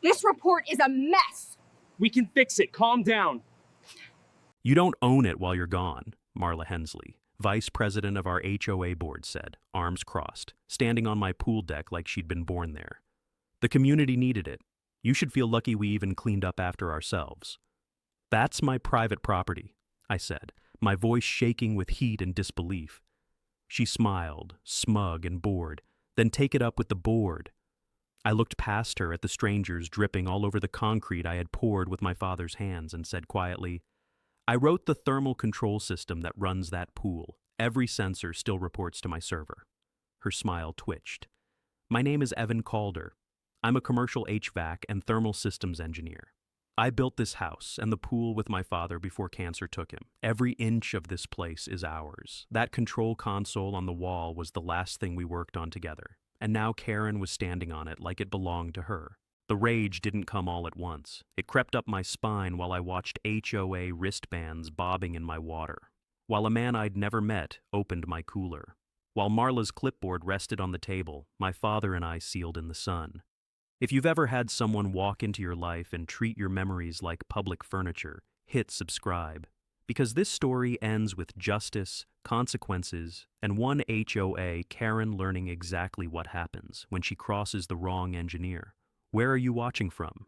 This report is a mess. We can fix it. Calm down. You don't own it while you're gone, Marla Hensley, vice president of our HOA board, said, arms crossed, standing on my pool deck like she'd been born there. The community needed it. You should feel lucky we even cleaned up after ourselves. That's my private property, I said, my voice shaking with heat and disbelief. She smiled, smug and bored, then take it up with the board. I looked past her at the strangers dripping all over the concrete I had poured with my father's hands and said quietly, I wrote the thermal control system that runs that pool. Every sensor still reports to my server. Her smile twitched. My name is Evan Calder. I'm a commercial HVAC and thermal systems engineer. I built this house and the pool with my father before cancer took him. Every inch of this place is ours. That control console on the wall was the last thing we worked on together, and now Karen was standing on it like it belonged to her. The rage didn't come all at once. It crept up my spine while I watched HOA wristbands bobbing in my water, while a man I'd never met opened my cooler. While Marla's clipboard rested on the table, my father and I sealed in the sun. If you've ever had someone walk into your life and treat your memories like public furniture, hit subscribe. Because this story ends with justice, consequences, and one HOA Karen learning exactly what happens when she crosses the wrong engineer. Where are you watching from?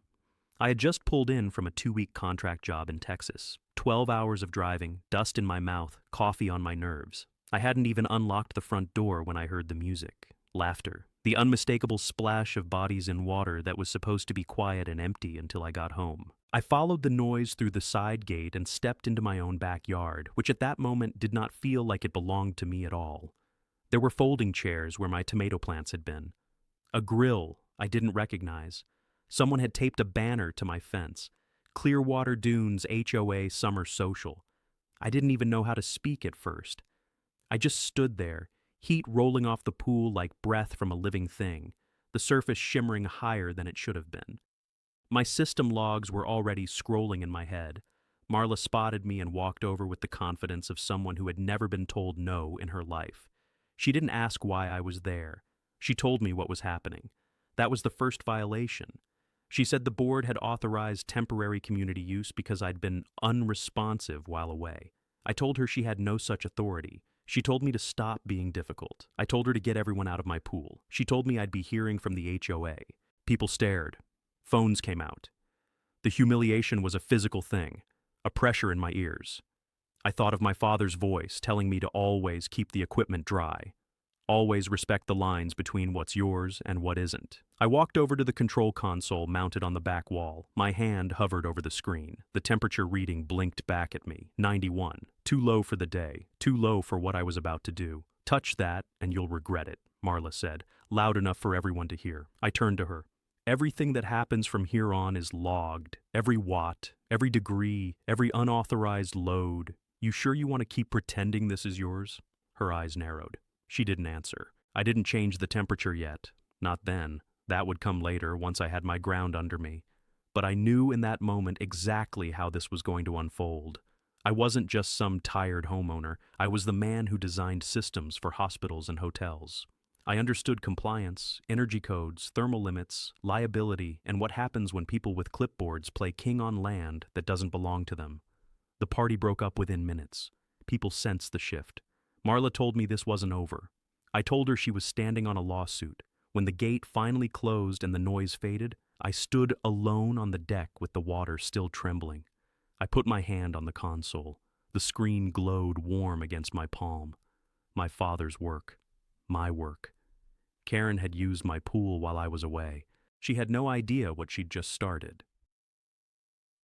I had just pulled in from a 2-week contract job in Texas. 12 hours of driving, dust in my mouth, coffee on my nerves. I hadn't even unlocked the front door when I heard the music. Laughter. The unmistakable splash of bodies in water that was supposed to be quiet and empty until I got home. I followed the noise through the side gate and stepped into my own backyard, which at that moment did not feel like it belonged to me at all. There were folding chairs where my tomato plants had been. A grill I didn't recognize. Someone had taped a banner to my fence. Clearwater Dunes HOA Summer Social. I didn't even know how to speak at first. I just stood there, heat rolling off the pool like breath from a living thing, the surface shimmering higher than it should have been. My system logs were already scrolling in my head. Marla spotted me and walked over with the confidence of someone who had never been told no in her life. She didn't ask why I was there. She told me what was happening. That was the first violation. She said the board had authorized temporary community use because I'd been unresponsive while away. I told her she had no such authority. She told me to stop being difficult. I told her to get everyone out of my pool. She told me I'd be hearing from the HOA. People stared. Phones came out. The humiliation was a physical thing, a pressure in my ears. I thought of my father's voice telling me to always keep the equipment dry. Always respect the lines between what's yours and what isn't. I walked over to the control console mounted on the back wall. My hand hovered over the screen. The temperature reading blinked back at me. 91. Too low for the day. Too low for what I was about to do. Touch that and you'll regret it, Marla said, loud enough for everyone to hear. I turned to her. Everything that happens from here on is logged. Every watt, every degree, every unauthorized load. You sure you want to keep pretending this is yours? Her eyes narrowed. She didn't answer. I didn't change the temperature yet. Not then. That would come later, once I had my ground under me. But I knew in that moment exactly how this was going to unfold. I wasn't just some tired homeowner. I was the man who designed systems for hospitals and hotels. I understood compliance, energy codes, thermal limits, liability, and what happens when people with clipboards play king on land that doesn't belong to them. The party broke up within minutes. People sensed the shift. Marla told me this wasn't over. I told her she was standing on a lawsuit. When the gate finally closed and the noise faded, I stood alone on the deck with the water still trembling. I put my hand on the console. The screen glowed warm against my palm. My father's work. My work. Karen had used my pool while I was away. She had no idea what she'd just started.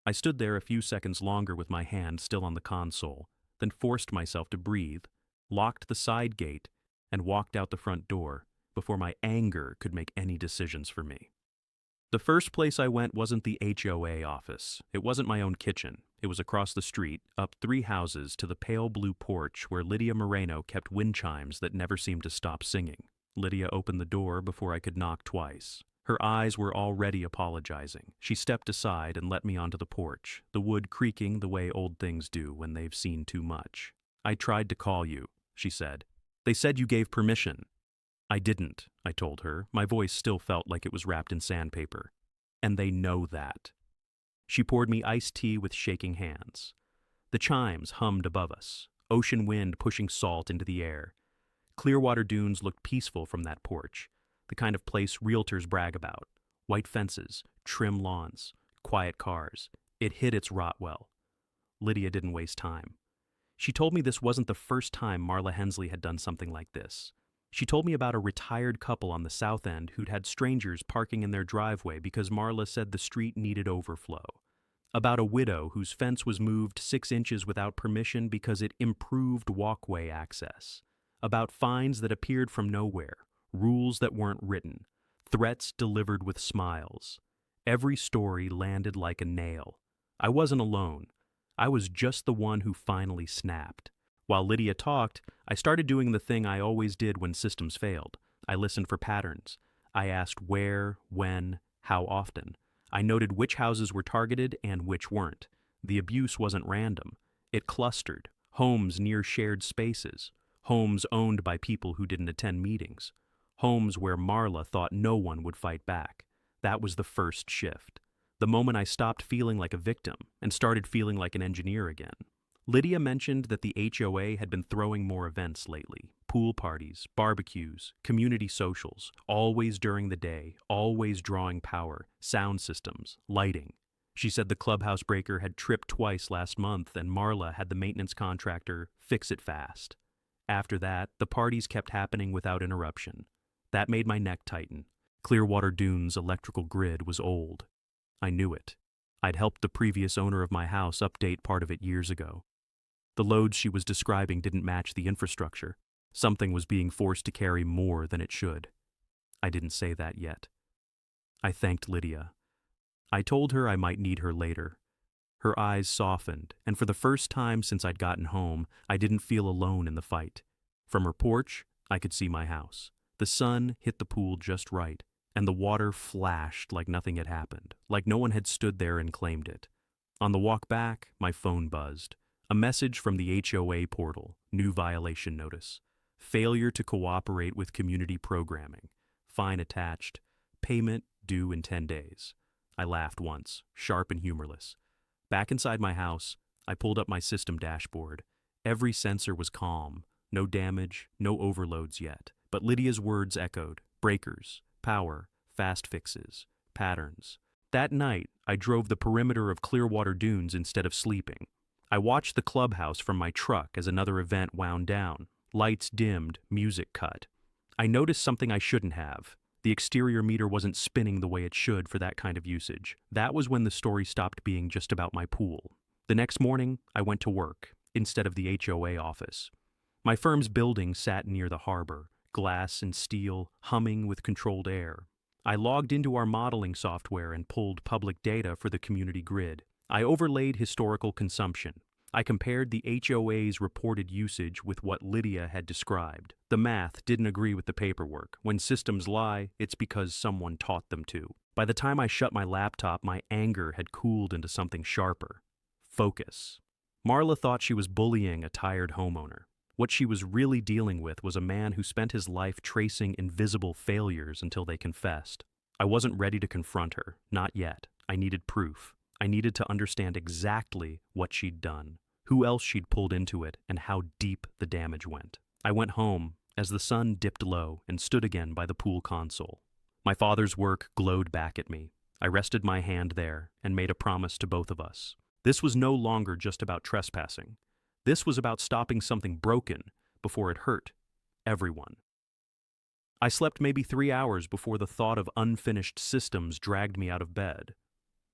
I stood there a few seconds longer with my hand still on the console, then forced myself to breathe, locked the side gate, and walked out the front door before my anger could make any decisions for me. The first place I went wasn't the HOA office. It wasn't my own kitchen. It was across the street, up 3 houses to the pale blue porch where Lydia Moreno kept wind chimes that never seemed to stop singing. Lydia opened the door before I could knock twice. Her eyes were already apologizing. She stepped aside and let me onto the porch, the wood creaking the way old things do when they've seen too much. I tried to call you, she said. They said you gave permission. I didn't, I told her. My voice still felt like it was wrapped in sandpaper. and they know that. She poured me iced tea with shaking hands. The chimes hummed above us, ocean wind pushing salt into the air. Clearwater Dunes looked peaceful from that porch, the kind of place realtors brag about. White fences, trim lawns, quiet cars. It hid its rot well. Lydia didn't waste time. She told me this wasn't the first time Marla Hensley had done something like this. She told me about a retired couple on the South End who'd had strangers parking in their driveway because Marla said the street needed overflow. About a widow whose fence was moved 6 inches without permission because it improved walkway access. About fines that appeared from nowhere, rules that weren't written, threats delivered with smiles. Every story landed like a nail. I wasn't alone. I was just the one who finally snapped. While Lydia talked, I started doing the thing I always did when systems failed. I listened for patterns. I asked where, when, how often. I noted which houses were targeted and which weren't. The abuse wasn't random. It clustered. Homes near shared spaces. Homes owned by people who didn't attend meetings. Homes where Marla thought no one would fight back. That was the first shift. The moment I stopped feeling like a victim and started feeling like an engineer again. Lydia mentioned that the HOA had been throwing more events lately. Pool parties, barbecues, community socials, always during the day, always drawing power, sound systems, lighting. She said the clubhouse breaker had tripped twice last month and Marla had the maintenance contractor fix it fast. After that, the parties kept happening without interruption. That made my neck tighten. Clearwater Dunes' electrical grid was old. I knew it. I'd helped the previous owner of my house update part of it years ago. The loads she was describing didn't match the infrastructure. Something was being forced to carry more than it should. I didn't say that yet. I thanked Lydia. I told her I might need her later. Her eyes softened, and for the first time since I'd gotten home, I didn't feel alone in the fight. From her porch, I could see my house. The sun hit the pool just right, and the water flashed like nothing had happened, like no one had stood there and claimed it. On the walk back, my phone buzzed. A message from the HOA portal, new violation notice. Failure to cooperate with community programming. Fine attached. Payment due in 10 days. I laughed once, sharp and humorless. Back inside my house, I pulled up my system dashboard. Every sensor was calm. No damage, no overloads yet. But Lydia's words echoed. Breakers, power, fast fixes, patterns. That night, I drove the perimeter of Clearwater Dunes instead of sleeping. I watched the clubhouse from my truck as another event wound down. Lights dimmed, music cut. I noticed something I shouldn't have. The exterior meter wasn't spinning the way it should for that kind of usage. That was when the story stopped being just about my pool. The next morning, I went to work, instead of the HOA office. My firm's building sat near the harbor, glass and steel, humming with controlled air. I logged into our modeling software and pulled public data for the community grid. I overlaid historical consumption. I compared the HOA's reported usage with what Lydia had described. The math didn't agree with the paperwork. When systems lie, it's because someone taught them to. By the time I shut my laptop, my anger had cooled into something sharper. Focus. Marla thought she was bullying a tired homeowner. What she was really dealing with was a man who spent his life tracing invisible failures until they confessed. I wasn't ready to confront her, not yet. I needed proof. I needed to understand exactly what she'd done, who else she'd pulled into it, and how deep the damage went. I went home as the sun dipped low and stood again by the pool console. My father's work glowed back at me. I rested my hand there and made a promise to both of us. This was no longer just about trespassing. This was about stopping something broken before it hurt everyone. I slept maybe 3 hours before the thought of unfinished systems dragged me out of bed.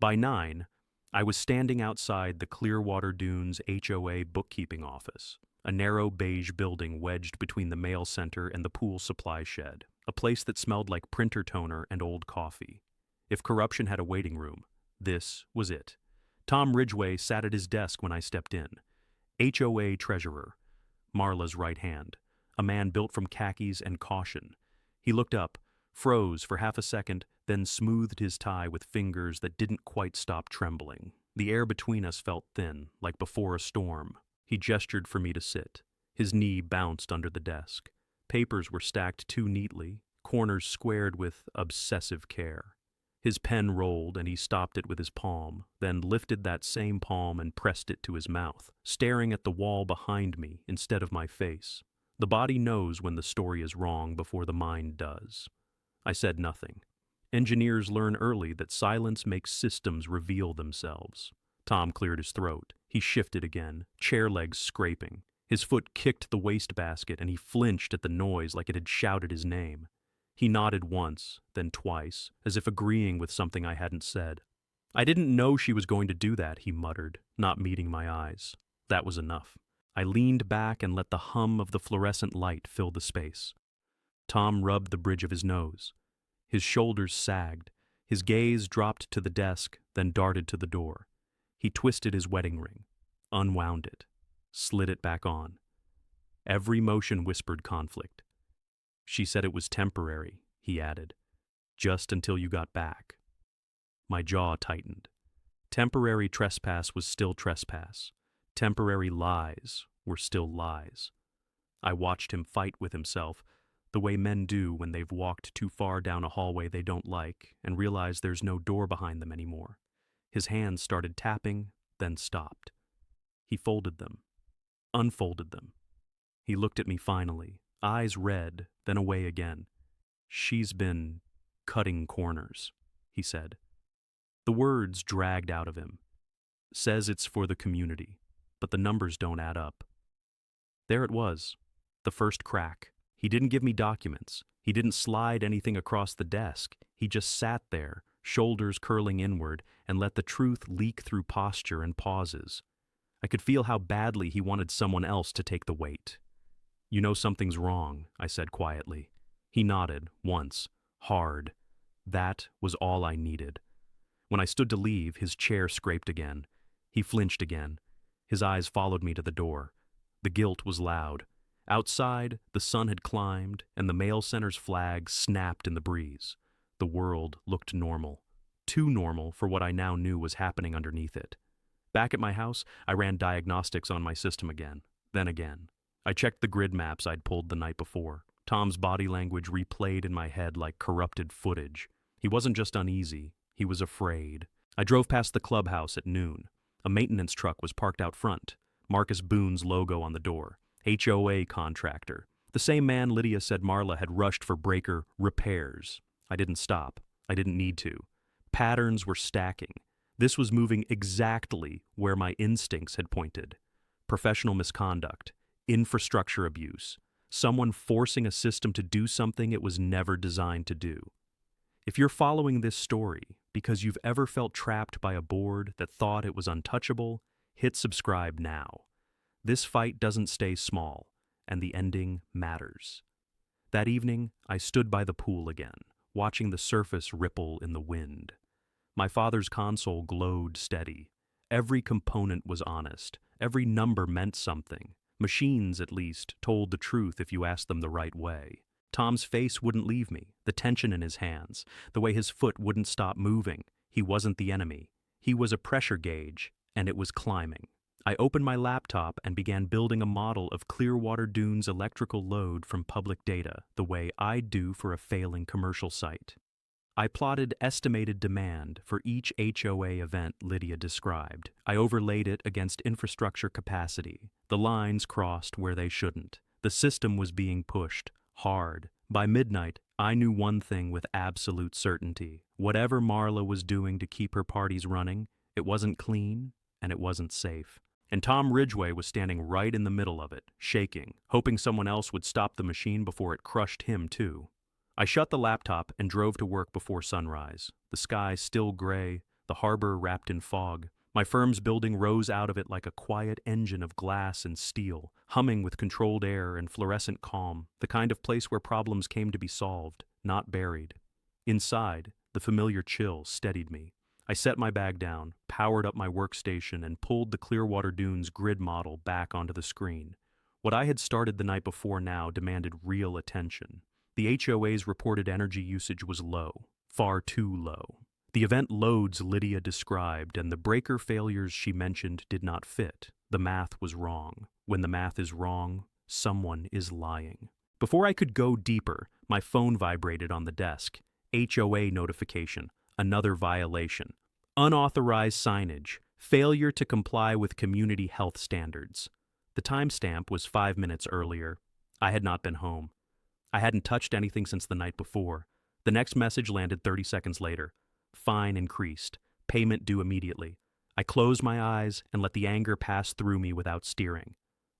By 9, I was standing outside the Clearwater Dunes HOA bookkeeping office, a narrow beige building wedged between the mail center and the pool supply shed, a place that smelled like printer toner and old coffee. If corruption had a waiting room, this was it. Tom Ridgway sat at his desk when I stepped in. HOA treasurer, Marla's right hand, a man built from khakis and caution. He looked up, froze for half a second, then smoothed his tie with fingers that didn't quite stop trembling. The air between us felt thin, like before a storm. He gestured for me to sit. His knee bounced under the desk. Papers were stacked too neatly, corners squared with obsessive care. His pen rolled and he stopped it with his palm, then lifted that same palm and pressed it to his mouth, staring at the wall behind me instead of my face. The body knows when the story is wrong before the mind does. I said nothing. Engineers learn early that silence makes systems reveal themselves. Tom cleared his throat. He shifted again, chair legs scraping. His foot kicked the wastebasket and he flinched at the noise like it had shouted his name. He nodded once, then twice, as if agreeing with something I hadn't said. I didn't know she was going to do that, he muttered, not meeting my eyes. That was enough. I leaned back and let the hum of the fluorescent light fill the space. Tom rubbed the bridge of his nose. His shoulders sagged. His gaze dropped to the desk, then darted to the door. He twisted his wedding ring, unwound it, slid it back on. Every motion whispered conflict. She said it was temporary, he added, just until you got back. My jaw tightened. Temporary trespass was still trespass. Temporary lies were still lies. I watched him fight with himself, the way men do when they've walked too far down a hallway they don't like and realize there's no door behind them anymore. His hands started tapping, then stopped. He folded them, unfolded them. He looked at me finally, eyes red, then away again. She's been cutting corners, he said. The words dragged out of him. Says it's for the community, but the numbers don't add up. There it was, the first crack. He didn't give me documents. He didn't slide anything across the desk. He just sat there, shoulders curling inward, and let the truth leak through posture and pauses. I could feel how badly he wanted someone else to take the weight. You know something's wrong, I said quietly. He nodded, once, hard. That was all I needed. When I stood to leave, his chair scraped again. He flinched again. His eyes followed me to the door. The guilt was loud. Outside, the sun had climbed, and the mail center's flag snapped in the breeze. The world looked normal. Too normal for what I now knew was happening underneath it. Back at my house, I ran diagnostics on my system again, then again. I checked the grid maps I'd pulled the night before. Tom's body language replayed in my head like corrupted footage. He wasn't just uneasy, he was afraid. I drove past the clubhouse at noon. A maintenance truck was parked out front, Marcus Boone's logo on the door. HOA contractor. The same man Lydia said Marla had rushed for breaker repairs. I didn't stop. I didn't need to. Patterns were stacking. This was moving exactly where my instincts had pointed. Professional misconduct. Infrastructure abuse. Someone forcing a system to do something it was never designed to do. If you're following this story because you've ever felt trapped by a board that thought it was untouchable, hit subscribe now. This fight doesn't stay small, and the ending matters. That evening, I stood by the pool again, watching the surface ripple in the wind. My father's console glowed steady. Every component was honest. Every number meant something. Machines, at least, told the truth if you asked them the right way. Tom's face wouldn't leave me, the tension in his hands, the way his foot wouldn't stop moving. He wasn't the enemy. He was a pressure gauge, and it was climbing. I opened my laptop and began building a model of Clearwater Dune's electrical load from public data, the way I'd do for a failing commercial site. I plotted estimated demand for each HOA event Lydia described. I overlaid it against infrastructure capacity. The lines crossed where they shouldn't. The system was being pushed hard. By midnight, I knew one thing with absolute certainty. Whatever Marla was doing to keep her parties running, it wasn't clean and it wasn't safe. And Tom Ridgway was standing right in the middle of it, shaking, hoping someone else would stop the machine before it crushed him too. I shut the laptop and drove to work before sunrise. The sky still gray, the harbor wrapped in fog. My firm's building rose out of it like a quiet engine of glass and steel, humming with controlled air and fluorescent calm, the kind of place where problems came to be solved, not buried. Inside, the familiar chill steadied me. I set my bag down, powered up my workstation, and pulled the Clearwater Dunes grid model back onto the screen. What I had started the night before now demanded real attention. The HOA's reported energy usage was low, far too low. The event loads Lydia described and the breaker failures she mentioned did not fit. The math was wrong. When the math is wrong, someone is lying. Before I could go deeper, my phone vibrated on the desk. HOA notification. another violation. Unauthorized signage, failure to comply with community health standards. The timestamp was 5 minutes earlier. I had not been home. I hadn't touched anything since the night before. The next message landed 30 seconds later. Fine increased. Payment due immediately. I closed my eyes and let the anger pass through me without steering.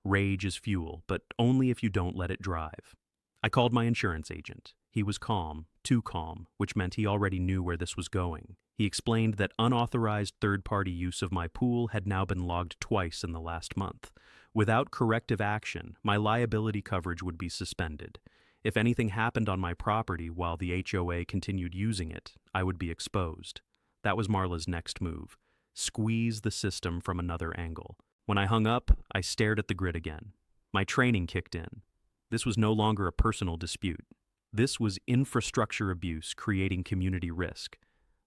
Rage is fuel, but only if you don't let it drive. I called my insurance agent. He was calm, too calm, which meant he already knew where this was going. He explained that unauthorized third-party use of my pool had now been logged twice in the last month. Without corrective action, my liability coverage would be suspended. If anything happened on my property while the HOA continued using it, I would be exposed. That was Marla's next move. Squeeze the system from another angle. When I hung up, I stared at the grid again. My training kicked in. This was no longer a personal dispute. This was infrastructure abuse creating community risk.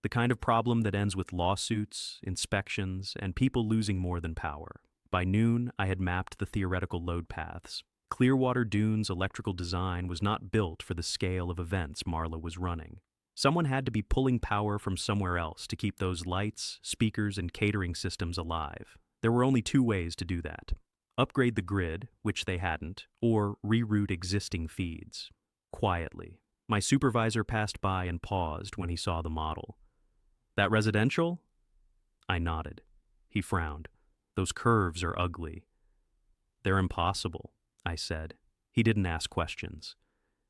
The kind of problem that ends with lawsuits, inspections, and people losing more than power. By noon, I had mapped the theoretical load paths. Clearwater Dunes' electrical design was not built for the scale of events Marla was running. Someone had to be pulling power from somewhere else to keep those lights, speakers, and catering systems alive. There were only two ways to do that. Upgrade the grid, which they hadn't, or reroute existing feeds. Quietly. My supervisor passed by and paused when he saw the model. That residential? I nodded. He frowned. Those curves are ugly. They're impossible, I said. He didn't ask questions.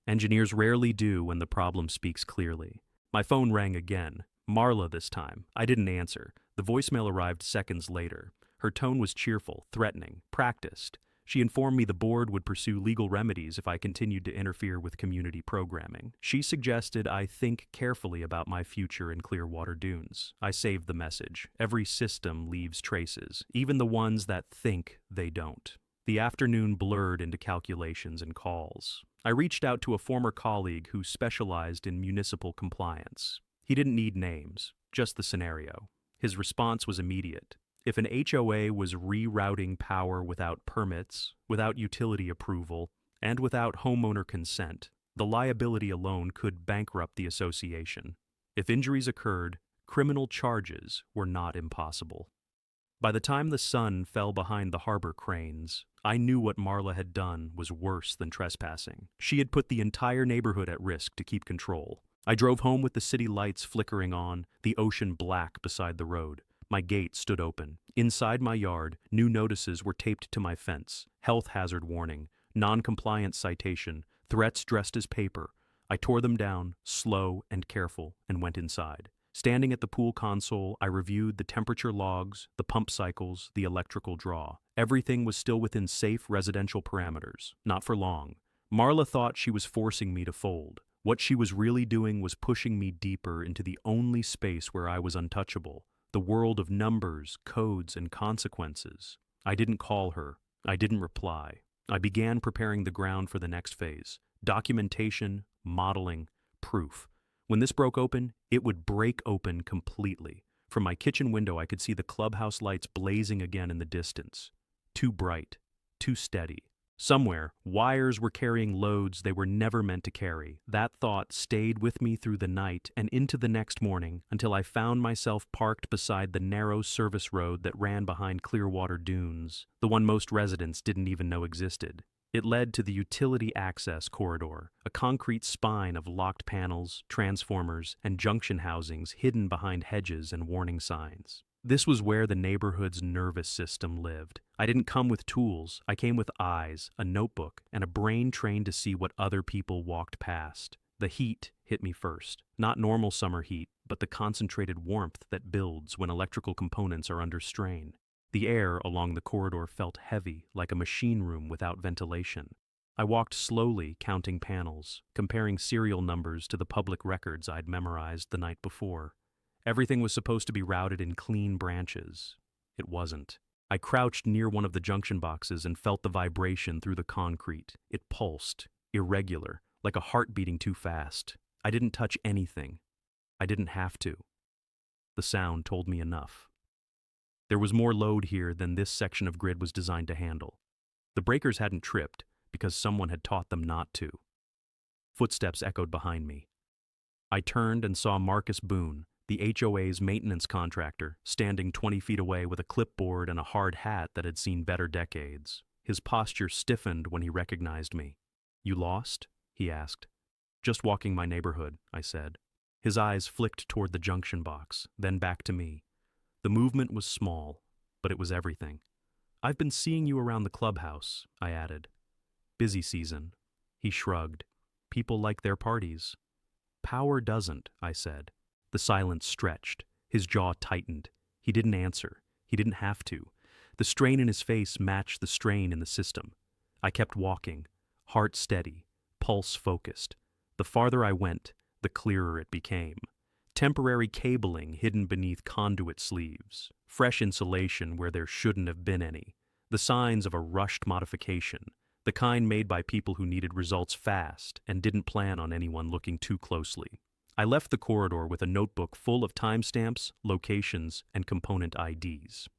Engineers rarely do when the problem speaks clearly. My phone rang again. Marla this time. I didn't answer. The voicemail arrived seconds later. Her tone was cheerful, threatening, practiced. She informed me the board would pursue legal remedies if I continued to interfere with community programming. She suggested I think carefully about my future in Clearwater Dunes. I saved the message. Every system leaves traces, even the ones that think they don't. The afternoon blurred into calculations and calls. I reached out to a former colleague who specialized in municipal compliance. He didn't need names, just the scenario. His response was immediate. If an HOA was rerouting power without permits, without utility approval, and without homeowner consent, the liability alone could bankrupt the association. If injuries occurred, criminal charges were not impossible. By the time the sun fell behind the harbor cranes, I knew what Marla had done was worse than trespassing. She had put the entire neighborhood at risk to keep control. I drove home with the city lights flickering on, the ocean black beside the road. My gate stood open. Inside my yard, new notices were taped to my fence. Health hazard warning, non-compliance citation, threats dressed as paper. I tore them down, slow and careful, and went inside. Standing at the pool console, I reviewed the temperature logs, the pump cycles, the electrical draw. Everything was still within safe residential parameters. Not for long. Marla thought she was forcing me to fold. What she was really doing was pushing me deeper into the only space where I was untouchable. The world of numbers, codes, and consequences. I didn't call her. I didn't reply. I began preparing the ground for the next phase. Documentation, modeling, proof. When this broke open, it would break open completely. From my kitchen window, I could see the clubhouse lights blazing again in the distance. Too bright, too steady. Somewhere, wires were carrying loads they were never meant to carry. That thought stayed with me through the night and into the next morning until I found myself parked beside the narrow service road that ran behind Clearwater Dunes, the one most residents didn't even know existed. It led to the utility access corridor, a concrete spine of locked panels, transformers, and junction housings hidden behind hedges and warning signs. This was where the neighborhood's nervous system lived. I didn't come with tools. I came with eyes, a notebook, and a brain trained to see what other people walked past. The heat hit me first. Not normal summer heat, but the concentrated warmth that builds when electrical components are under strain. The air along the corridor felt heavy, like a machine room without ventilation. I walked slowly, counting panels, comparing serial numbers to the public records I'd memorized the night before. Everything was supposed to be routed in clean branches. It wasn't. I crouched near one of the junction boxes and felt the vibration through the concrete. It pulsed, irregular, like a heart beating too fast. I didn't touch anything. I didn't have to. The sound told me enough. There was more load here than this section of grid was designed to handle. The breakers hadn't tripped because someone had taught them not to. Footsteps echoed behind me. I turned and saw Marcus Boone, the HOA's maintenance contractor, standing 20 feet away with a clipboard and a hard hat that had seen better decades. His posture stiffened when he recognized me. "You lost?" he asked. "Just walking my neighborhood," I said. His eyes flicked toward the junction box, then back to me. The movement was small, but it was everything. "I've been seeing you around the clubhouse," I added. "Busy season." He shrugged. "People like their parties." "Power doesn't," I said. The silence stretched. His jaw tightened. He didn't answer. He didn't have to. The strain in his face matched the strain in the system. I kept walking, heart steady, pulse focused. The farther I went, the clearer it became. Temporary cabling hidden beneath conduit sleeves, fresh insulation where there shouldn't have been any, the signs of a rushed modification, the kind made by people who needed results fast and didn't plan on anyone looking too closely. I left the corridor with a notebook full of timestamps, locations, and component IDs.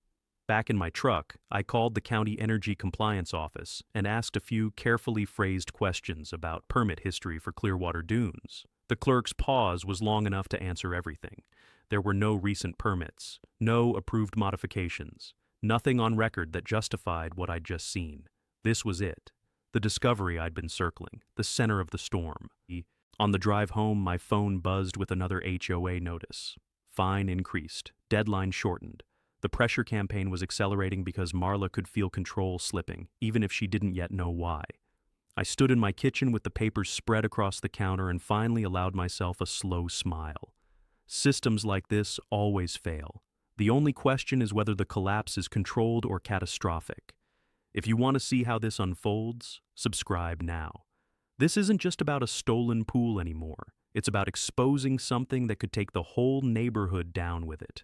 Back in my truck, I called the County Energy Compliance Office and asked a few carefully phrased questions about permit history for Clearwater Dunes. The clerk's pause was long enough to answer everything. There were no recent permits, no approved modifications, nothing on record that justified what I'd just seen. This was it, the discovery I'd been circling, the center of the storm. On the drive home, my phone buzzed with another HOA notice. Fine increased, deadline shortened. The pressure campaign was accelerating because Marla could feel control slipping, even if she didn't yet know why. I stood in my kitchen with the papers spread across the counter and finally allowed myself a slow smile. Systems like this always fail. The only question is whether the collapse is controlled or catastrophic. If you want to see how this unfolds, subscribe now. This isn't just about a stolen pool anymore. It's about exposing something that could take the whole neighborhood down with it.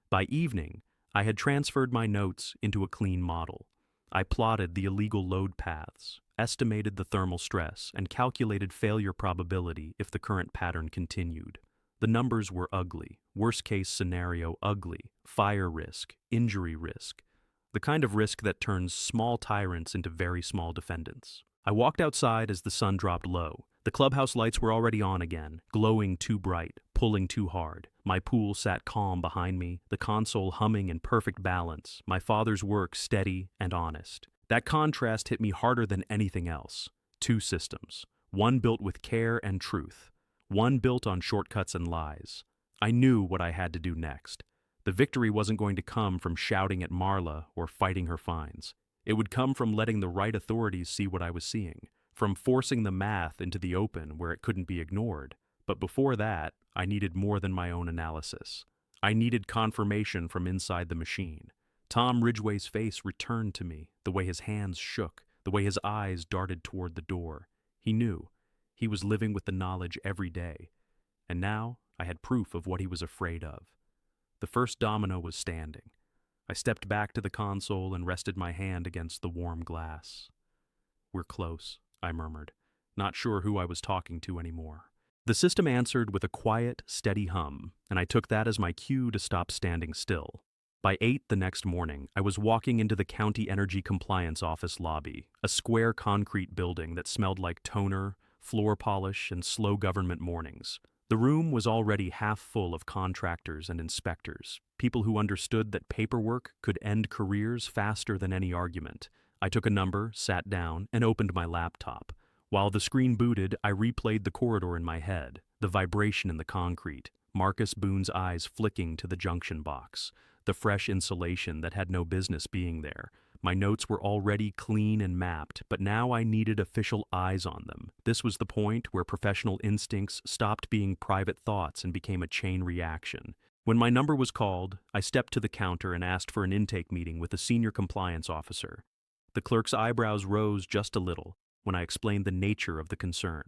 By evening, I had transferred my notes into a clean model. I plotted the illegal load paths, estimated the thermal stress, and calculated failure probability if the current pattern continued. The numbers were ugly, worst-case scenario ugly, fire risk, injury risk, the kind of risk that turns small tyrants into very small defendants. I walked outside as the sun dropped low. The clubhouse lights were already on again, glowing too bright, pulling too hard. My pool sat calm behind me, the console humming in perfect balance, my father's work steady and honest. That contrast hit me harder than anything else. Two systems, one built with care and truth, one built on shortcuts and lies. I knew what I had to do next. The victory wasn't going to come from shouting at Marla or fighting her fines. It would come from letting the right authorities see what I was seeing, from forcing the math into the open where it couldn't be ignored. But before that, I needed more than my own analysis. I needed confirmation from inside the machine. Tom Ridgway's face returned to me, the way his hands shook, the way his eyes darted toward the door. He knew. He was living with the knowledge every day. And now I had proof of what he was afraid of. The first domino was standing. I stepped back to the console and rested my hand against the warm glass. "We're close," I murmured, not sure who I was talking to anymore. The system answered with a quiet, steady hum, and I took that as my cue to stop standing still. By 8 the next morning, I was walking into the County Energy Compliance Office lobby, a square concrete building that smelled like toner, floor polish, and slow government mornings. The room was already half full of contractors and inspectors, people who understood that paperwork could end careers faster than any argument. I took a number, sat down, and opened my laptop. While the screen booted, I replayed the corridor in my head, the vibration in the concrete, Marcus Boone's eyes flicking to the junction box, the fresh insulation that had no business being there. My notes were already clean and mapped, but now I needed official eyes on them. This was the point where professional instincts stopped being private thoughts and became a chain reaction. When my number was called, I stepped to the counter and asked for an intake meeting with a senior compliance officer. The clerk's eyebrows rose just a little when I explained the nature of the concern.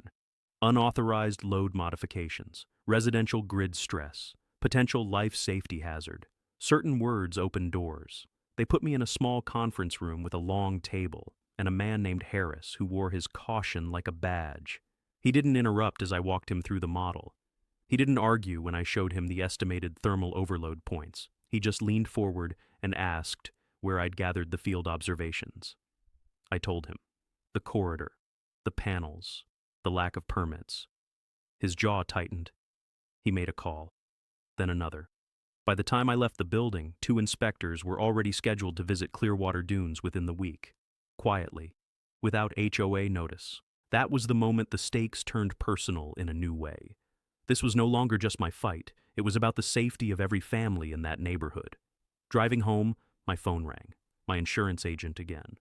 Unauthorized load modifications, residential grid stress, potential life safety hazard. Certain words opened doors. They put me in a small conference room with a long table and a man named Harris who wore his caution like a badge. He didn't interrupt as I walked him through the model. He didn't argue when I showed him the estimated thermal overload points. He just leaned forward and asked where I'd gathered the field observations. I told him. The corridor, the panels, the lack of permits. His jaw tightened. He made a call. then another. By the time I left the building, 2 inspectors were already scheduled to visit Clearwater Dunes within the week. Quietly, without HOA notice. That was the moment the stakes turned personal in a new way. This was no longer just my fight, it was about the safety of every family in that neighborhood. Driving home, my phone rang. My insurance agent again.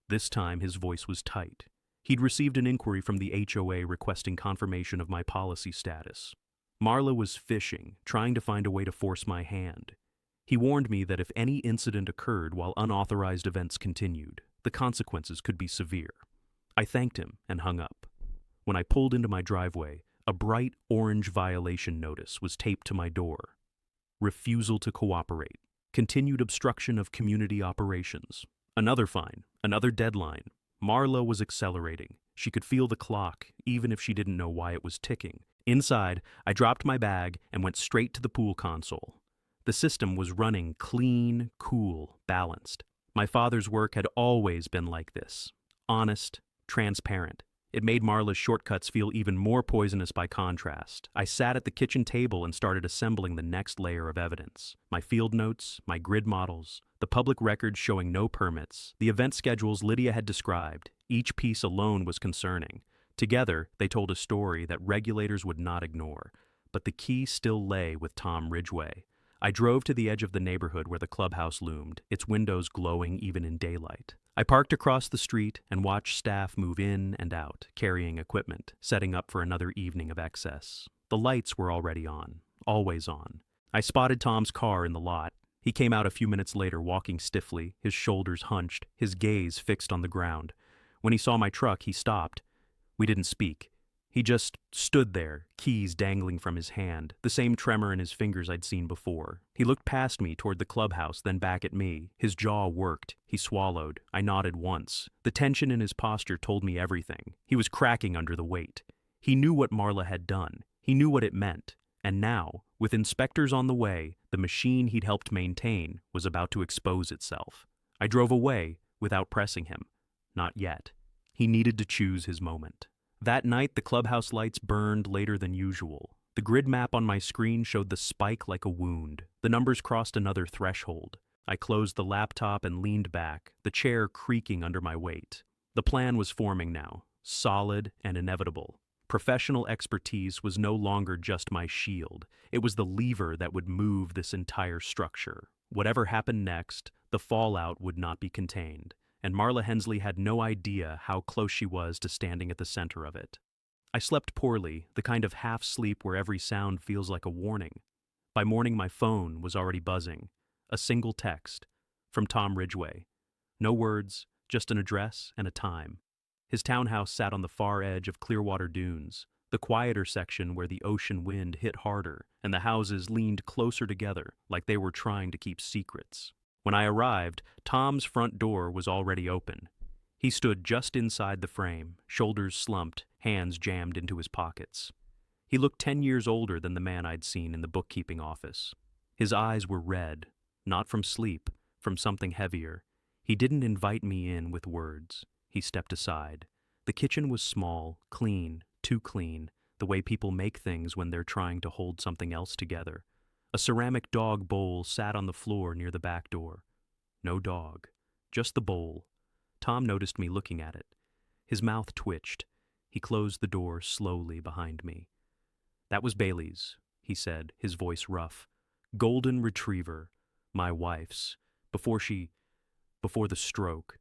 This time his voice was tight. He'd received an inquiry from the HOA requesting confirmation of my policy status. Marla was fishing, trying to find a way to force my hand. He warned me that if any incident occurred while unauthorized events continued, the consequences could be severe. I thanked him and hung up. When I pulled into my driveway, a bright orange violation notice was taped to my door. Refusal to cooperate. Continued obstruction of community operations. Another fine. Another deadline. Marla was accelerating. She could feel the clock, even if she didn't know why it was ticking. Inside, I dropped my bag and went straight to the pool console. The system was running clean, cool, balanced. My father's work had always been like this. Honest, transparent. It made Marla's shortcuts feel even more poisonous by contrast. I sat at the kitchen table and started assembling the next layer of evidence. My field notes, my grid models, the public records showing no permits, the event schedules Lydia had described. Each piece alone was concerning. Together, they told a story that regulators would not ignore. But the key still lay with Tom Ridgway. I drove to the edge of the neighborhood where the clubhouse loomed, its windows glowing even in daylight. I parked across the street and watched staff move in and out, carrying equipment, setting up for another evening of excess. The lights were already on, always on. I spotted Tom's car in the lot. He came out a few minutes later, walking stiffly, his shoulders hunched, his gaze fixed on the ground. When he saw my truck, he stopped. We didn't speak. He just stood there, keys dangling from his hand, the same tremor in his fingers I'd seen before. He looked past me toward the clubhouse, then back at me. His jaw worked. He swallowed. I nodded once. The tension in his posture told me everything. He was cracking under the weight. He knew what Marla had done. He knew what it meant. And now, with inspectors on the way, the machine he'd helped maintain was about to expose itself. I drove away without pressing him. Not yet. He needed to choose his moment. That night, the clubhouse lights burned later than usual. The grid map on my screen showed the spike like a wound. The numbers crossed another threshold. I closed the laptop and leaned back, the chair creaking under my weight. The plan was forming now, solid and inevitable. Professional expertise was no longer just my shield. It was the lever that would move this entire structure. Whatever happened next, the fallout would not be contained. And Marla Hensley had no idea how close she was to standing at the center of it. I slept poorly, the kind of half-sleep where every sound feels like a warning. By morning, my phone was already buzzing. A single text from Tom Ridgway. No words, just an address and a time. His townhouse sat on the far edge of Clearwater Dunes, the quieter section where the ocean wind hit harder and the houses leaned closer together like they were trying to keep secrets. When I arrived, Tom's front door was already open. He stood just inside the frame, shoulders slumped, hands jammed into his pockets. He looked 10 years older than the man I'd seen in the bookkeeping office. His eyes were red, not from sleep, from something heavier. He didn't invite me in with words. He stepped aside. The kitchen was small, clean, too clean, the way people make things when they're trying to hold something else together. A ceramic dog bowl sat on the floor near the back door. No dog, just the bowl. Tom noticed me looking at it. His mouth twitched. He closed the door slowly behind me. "That was Bailey's," he said, his voice rough. "Golden retriever, my wife's, before the stroke."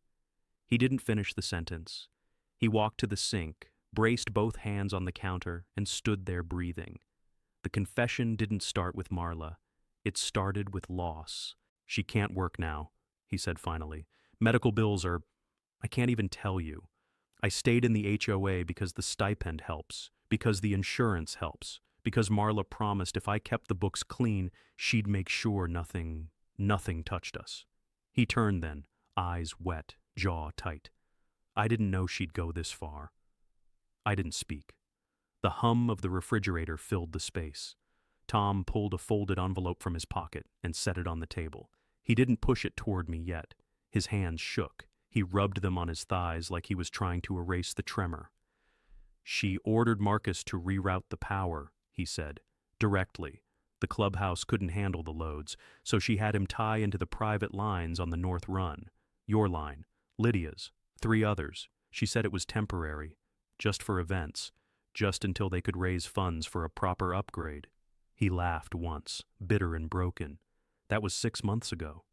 He didn't finish the sentence. He walked to the sink, braced both hands on the counter, and stood there breathing. The confession didn't start with Marla. It started with loss. "She can't work now," he said finally. "Medical bills I can't even tell you. I stayed in the HOA because the stipend helps, because the insurance helps, because Marla promised if I kept the books clean, she'd make sure nothing touched us." He turned then, eyes wet, jaw tight. I didn't know she'd go this far. I didn't speak. The hum of the refrigerator filled the space. Tom pulled a folded envelope from his pocket and set it on the table. He didn't push it toward me yet. His hands shook. He rubbed them on his thighs like he was trying to erase the tremor. "She ordered Marcus to reroute the power," he said, directly. The clubhouse couldn't handle the loads, so she had him tie into the private lines on the north run. Your line, Lydia's, 3 others. She said it was temporary, just for events, just until they could raise funds for a proper upgrade. He laughed once, bitter and broken. That was 6 months ago.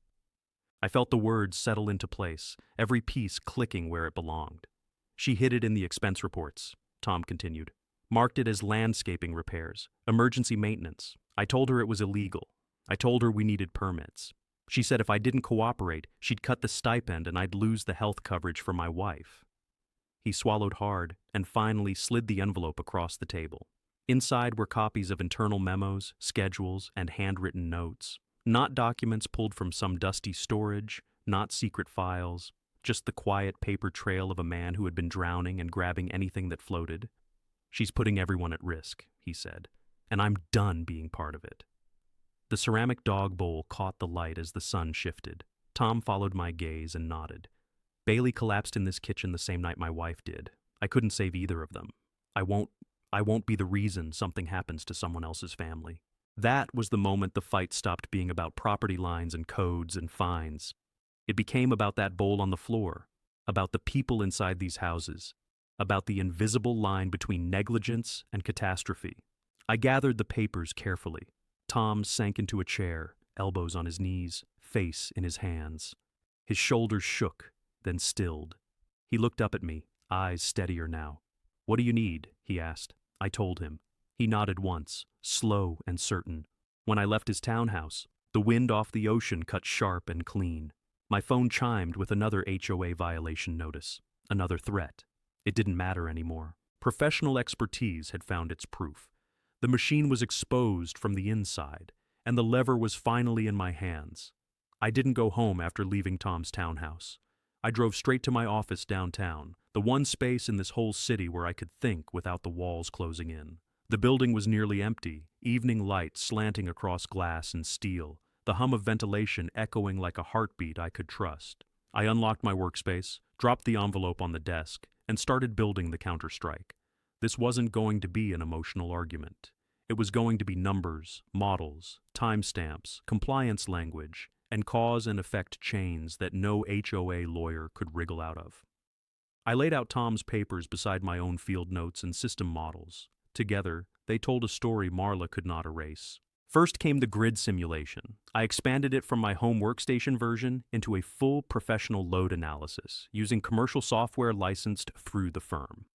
I felt the words settle into place, every piece clicking where it belonged. She hid it in the expense reports, Tom continued. Marked it as landscaping repairs, emergency maintenance. I told her it was illegal. I told her we needed permits. She said if I didn't cooperate, she'd cut the stipend and I'd lose the health coverage for my wife. He swallowed hard and finally slid the envelope across the table. Inside were copies of internal memos, schedules, and handwritten notes. Not documents pulled from some dusty storage, not secret files, just the quiet paper trail of a man who had been drowning and grabbing anything that floated. She's putting everyone at risk, he said, and I'm done being part of it. The ceramic dog bowl caught the light as the sun shifted. Tom followed my gaze and nodded. Bailey collapsed in this kitchen the same night my wife did. I couldn't save either of them. I won't be the reason something happens to someone else's family. That was the moment the fight stopped being about property lines and codes and fines. It became about that bowl on the floor, about the people inside these houses, about the invisible line between negligence and catastrophe. I gathered the papers carefully. Tom sank into a chair, elbows on his knees, face in his hands. His shoulders shook, then stilled. He looked up at me, eyes steadier now. What do you need? He asked. I told him. He nodded once, slow and certain. When I left his townhouse, the wind off the ocean cut sharp and clean. My phone chimed with another HOA violation notice, another threat. It didn't matter anymore. Professional expertise had found its proof. The machine was exposed from the inside, and the lever was finally in my hands. I didn't go home after leaving Tom's townhouse. I drove straight to my office downtown, the one space in this whole city where I could think without the walls closing in. The building was nearly empty, evening light slanting across glass and steel, the hum of ventilation echoing like a heartbeat I could trust. I unlocked my workspace, dropped the envelope on the desk, and started building the counterstrike. This wasn't going to be an emotional argument. It was going to be numbers, models, timestamps, compliance language, and cause and effect chains that no HOA lawyer could wriggle out of. I laid out Tom's papers beside my own field notes and system models. Together, they told a story Marla could not erase. First came the grid simulation. I expanded it from my home workstation version into a full professional load analysis, using commercial software licensed through the firm.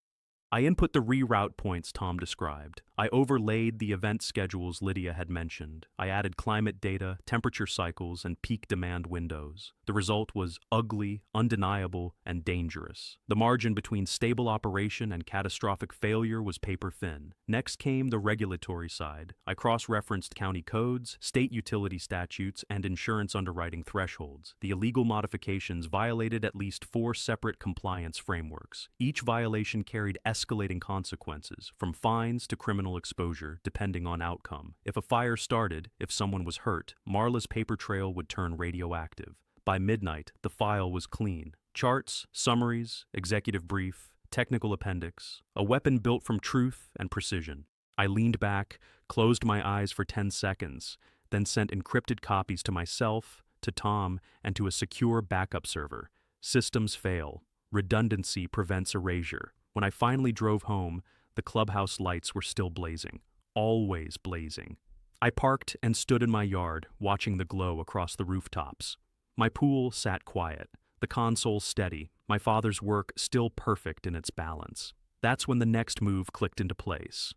I input the reroute points Tom described. I overlaid the event schedules Lydia had mentioned. I added climate data, temperature cycles, and peak demand windows. The result was ugly, undeniable, and dangerous. The margin between stable operation and catastrophic failure was paper thin. Next came the regulatory side. I cross-referenced county codes, state utility statutes, and insurance underwriting thresholds. The illegal modifications violated at least 4 separate compliance frameworks. Each violation carried escalating consequences, from fines to criminal exposure, depending on outcome. If a fire started, if someone was hurt, Marla's paper trail would turn radioactive. By midnight, the file was clean. Charts, summaries, executive brief, technical appendix, a weapon built from truth and precision. I leaned back, closed my eyes for 10 seconds, then sent encrypted copies to myself, to Tom, and to a secure backup server. Systems fail. Redundancy prevents erasure. When I finally drove home, the clubhouse lights were still blazing, always blazing. I parked and stood in my yard, watching the glow across the rooftops. My pool sat quiet, the console steady, my father's work still perfect in its balance. That's when the next move clicked into place.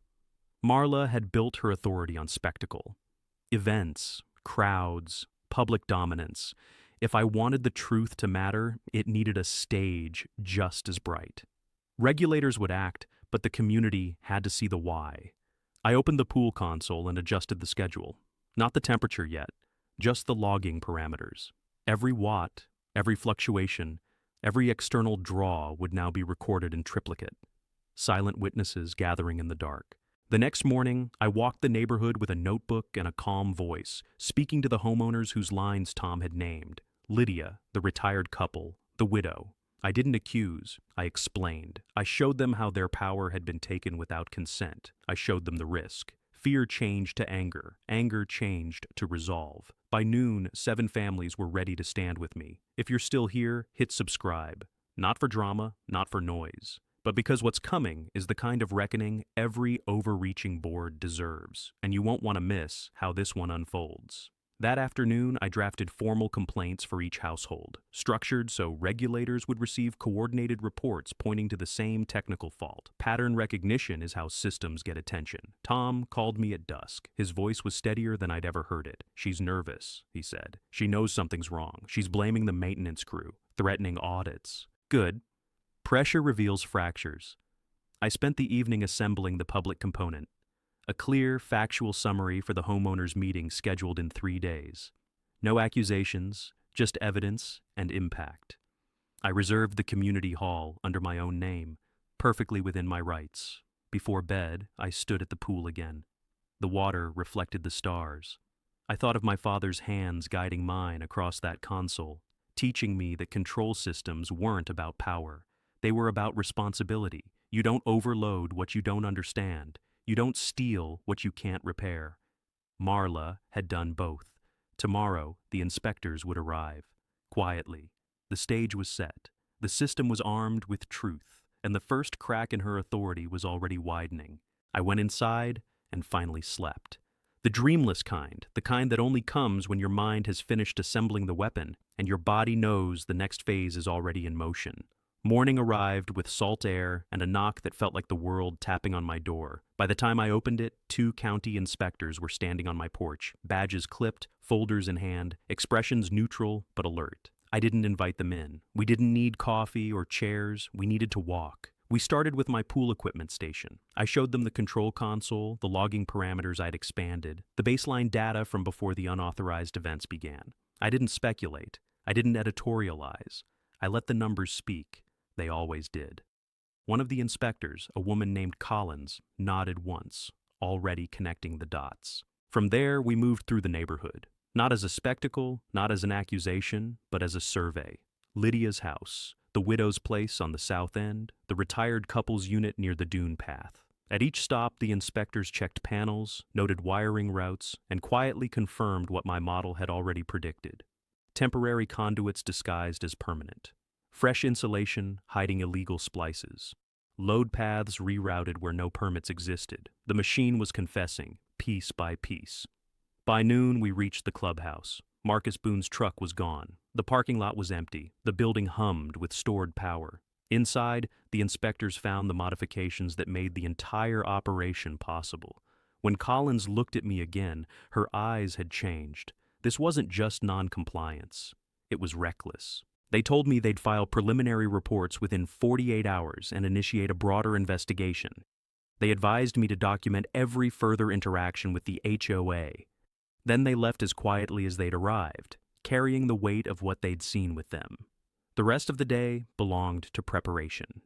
Marla had built her authority on spectacle. Events, crowds, public dominance. If I wanted the truth to matter, it needed a stage just as bright. Regulators would act, but the community had to see the why. I opened the pool console and adjusted the schedule. Not the temperature yet, just the logging parameters. Every watt, every fluctuation, every external draw would now be recorded in triplicate. Silent witnesses gathering in the dark. The next morning, I walked the neighborhood with a notebook and a calm voice, speaking to the homeowners whose lines Tom had named. Lydia, the retired couple, the widow. I didn't accuse, I explained. I showed them how their power had been taken without consent. I showed them the risk. Fear changed to anger. Anger changed to resolve. By noon, 7 families were ready to stand with me. If you're still here, hit subscribe. Not for drama, not for noise, but because what's coming is the kind of reckoning every overreaching board deserves, and you won't want to miss how this one unfolds. That afternoon, I drafted formal complaints for each household, structured so regulators would receive coordinated reports pointing to the same technical fault. Pattern recognition is how systems get attention. Tom called me at dusk. His voice was steadier than I'd ever heard it. "She's nervous," he said. "She knows something's wrong. She's blaming the maintenance crew, threatening audits." Good. Pressure reveals fractures. I spent the evening assembling the public component. A clear, factual summary for the homeowners' meeting scheduled in 3 days. No accusations, just evidence and impact. I reserved the community hall under my own name, perfectly within my rights. Before bed, I stood at the pool again. The water reflected the stars. I thought of my father's hands guiding mine across that console, teaching me that control systems weren't about power. They were about responsibility. You don't overload what you don't understand. You don't steal what you can't repair. Marla had done both. Tomorrow, the inspectors would arrive. Quietly. The stage was set. The system was armed with truth, and the first crack in her authority was already widening. I went inside and finally slept. The dreamless kind, the kind that only comes when your mind has finished assembling the weapon and your body knows the next phase is already in motion. Morning arrived with salt air and a knock that felt like the world tapping on my door. By the time I opened it, 2 county inspectors were standing on my porch, badges clipped, folders in hand, expressions neutral but alert. I didn't invite them in. We didn't need coffee or chairs. We needed to walk. We started with my pool equipment station. I showed them the control console, the logging parameters I'd expanded, the baseline data from before the unauthorized events began. I didn't speculate. I didn't editorialize. I let the numbers speak. They always did. One of the inspectors, a woman named Collins, nodded once, already connecting the dots. From there, we moved through the neighborhood. Not as a spectacle, not as an accusation, but as a survey. Lydia's house, the widow's place on the south end, the retired couple's unit near the dune path. At each stop, the inspectors checked panels, noted wiring routes, and quietly confirmed what my model had already predicted. Temporary conduits disguised as permanent. Fresh insulation hiding illegal splices. Load paths rerouted where no permits existed. The machine was confessing, piece by piece. By noon, we reached the clubhouse. Marcus Boone's truck was gone. The parking lot was empty. The building hummed with stored power. Inside, the inspectors found the modifications that made the entire operation possible. When Collins looked at me again, her eyes had changed. This wasn't just non-compliance. It was reckless. They told me they'd file preliminary reports within 48 hours and initiate a broader investigation. They advised me to document every further interaction with the HOA. Then they left as quietly as they'd arrived, carrying the weight of what they'd seen with them. The rest of the day belonged to preparation.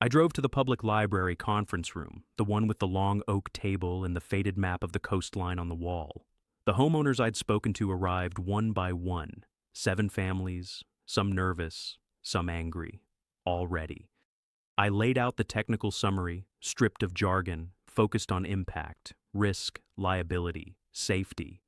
I drove to the public library conference room, the one with the long oak table and the faded map of the coastline on the wall. The homeowners I'd spoken to arrived one by one, 7 families, some nervous, some angry, all ready. I laid out the technical summary, stripped of jargon, focused on impact, risk, liability, safety.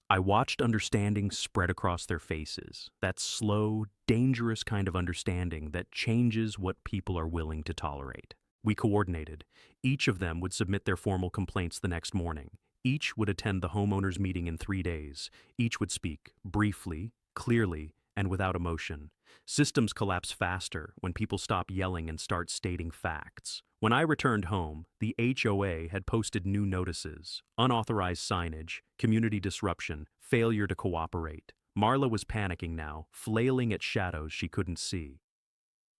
I watched understanding spread across their faces, that slow, dangerous kind of understanding that changes what people are willing to tolerate. We coordinated. Each of them would submit their formal complaints the next morning. Each would attend the homeowners' meeting in 3 days. Each would speak, briefly, clearly, and without emotion. Systems collapse faster when people stop yelling and start stating facts. When I returned home, the HOA had posted new notices, unauthorized signage, community disruption, failure to cooperate. Marla was panicking now, flailing at shadows she couldn't see.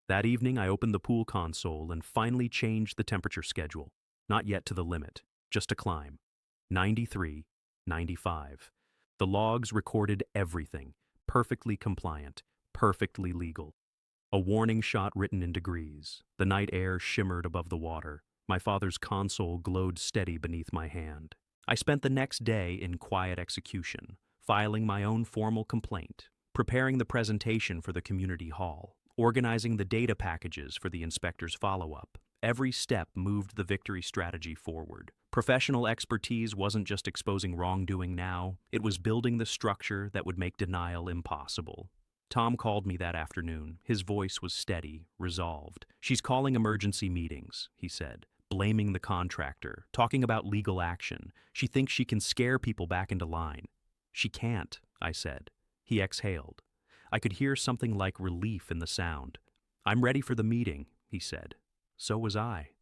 That evening, I opened the pool console and finally changed the temperature schedule. Not yet to the limit, just a climb. 93, 95. The logs recorded everything. Perfectly compliant, perfectly legal. A warning shot written in degrees. The night air shimmered above the water. My father's console glowed steady beneath my hand. I spent the next day in quiet execution, filing my own formal complaint, preparing the presentation for the community hall, organizing the data packages for the inspector's follow-up, Every step moved the victory strategy forward. Professional expertise wasn't just exposing wrongdoing now, it was building the structure that would make denial impossible. Tom called me that afternoon. His voice was steady, resolved. "She's calling emergency meetings," he said, blaming the contractor, talking about legal action. "She thinks she can scare people back into line." "She can't," I said. He exhaled. I could hear something like relief in the sound. "I'm ready for the meeting," he said. So was I.